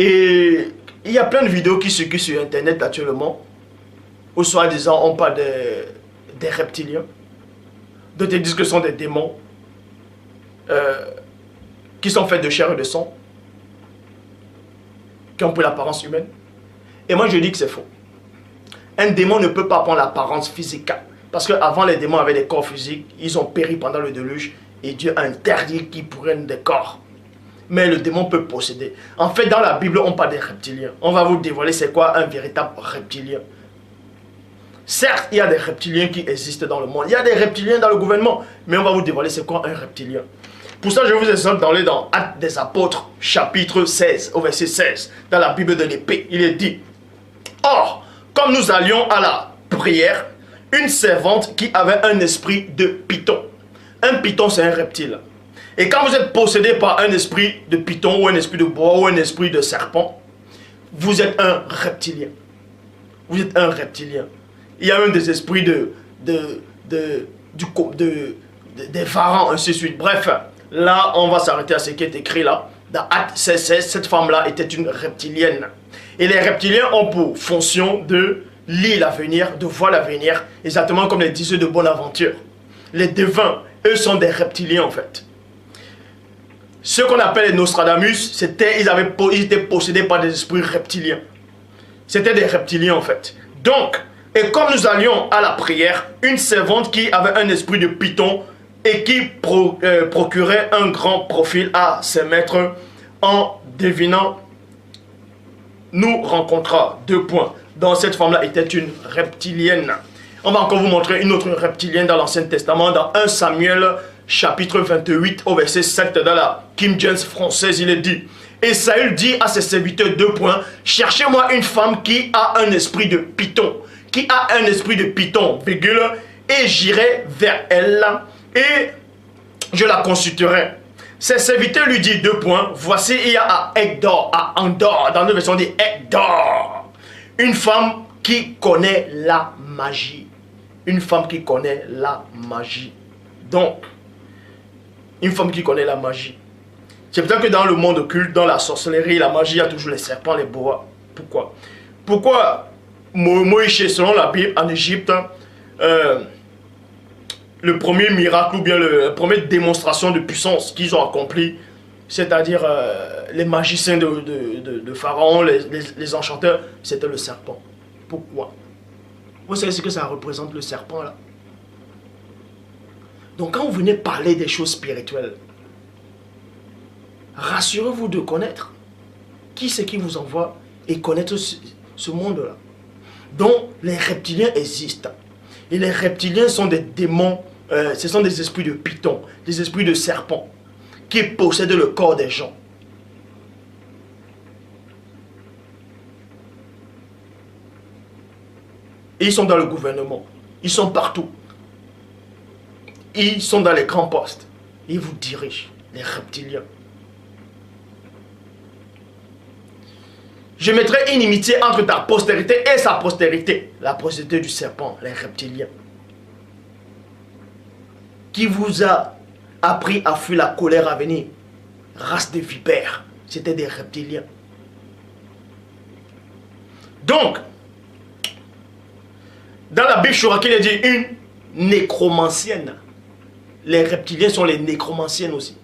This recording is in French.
Et il y a plein de vidéos qui circulent sur Internet actuellement, où soi-disant on parle des reptiliens. D'autres disent que ce sont des démons qui sont faits de chair et de sang, qui ont pris l'apparence humaine. Et moi je dis que c'est faux. Un démon ne peut pas prendre l'apparence physique. Parce qu'avant les démons avaient des corps physiques, ils ont péri pendant le déluge et Dieu a interdit qu'ils prennent des corps. Mais le démon peut posséder. En fait, dans la Bible, on parle des reptiliens. On va vous dévoiler c'est quoi un véritable reptilien. Certes, il y a des reptiliens qui existent dans le monde. Il y a des reptiliens dans le gouvernement. Mais on va vous dévoiler c'est quoi un reptilien. Pour ça, je vous exhorte d'aller dans Actes des Apôtres, chapitre 16, au verset 16. Dans la Bible de l'épée, il est dit: Or, comme nous allions à la prière, une servante qui avait un esprit de python. Un python, c'est un reptile. Et quand vous êtes possédé par un esprit de python, ou un esprit de bois, ou un esprit de serpent, vous êtes un reptilien. Vous êtes un reptilien. Il y a même des esprits des pharaons, ainsi de suite. Bref, là, on va s'arrêter à ce qui est écrit là. Dans Acte 16, cette femme-là était une reptilienne. Et les reptiliens ont pour fonction de lire l'avenir, de voir l'avenir, exactement comme les diseurs de Bonaventure. Les devins, eux, sont des reptiliens en fait. Ceux qu'on appelle les Nostradamus, ils étaient possédés par des esprits reptiliens. C'était des reptiliens en fait. Donc, et comme nous allions à la prière, une servante qui avait un esprit de python et qui procurait un grand profil à ses maîtres en devinant, nous rencontra 2 points. Donc cette femme-là était une reptilienne. On va encore vous montrer une autre reptilienne dans l'Ancien Testament, dans 1 Samuel chapitre 28 au verset 7 dans la King James française, il est dit: Et Saül dit à ses serviteurs 2 points, cherchez-moi une femme qui a un esprit de python, qui a un esprit de python, virgule, et j'irai vers elle et je la consulterai. Ses serviteurs lui disent 2 points, voici il y a à Ekdor, à Andor, dans nos versions dit Ekdor, une femme qui connaît la magie. Une femme qui connaît la magie. Donc, une femme qui connaît la magie. C'est peut-être que dans le monde occulte, dans la sorcellerie, la magie, il y a toujours les serpents, les boas. Pourquoi? Pourquoi Moïse, selon la Bible, en Égypte, le premier miracle ou bien la première démonstration de puissance qu'ils ont accompli, c'est-à-dire les magiciens de Pharaon, les enchanteurs, c'était le serpent. Pourquoi? Vous savez ce que ça représente, le serpent là? Donc quand vous venez parler des choses spirituelles, rassurez-vous de connaître qui c'est qui vous envoie et connaître ce monde-là. Donc les reptiliens existent. Et les reptiliens sont des démons, ce sont des esprits de python, des esprits de serpent qui possèdent le corps des gens. Et ils sont dans le gouvernement, ils sont partout. Ils sont dans les grands postes. Ils vous dirigent, les reptiliens. Je mettrai une inimitié entre ta postérité et sa postérité. La postérité du serpent, les reptiliens. Qui vous a appris à fuir la colère à venir? Race de vipères. C'était des reptiliens. Donc, dans la Bible, il est dit une nécromancienne. Les reptiliens sont les nécromanciennes aussi.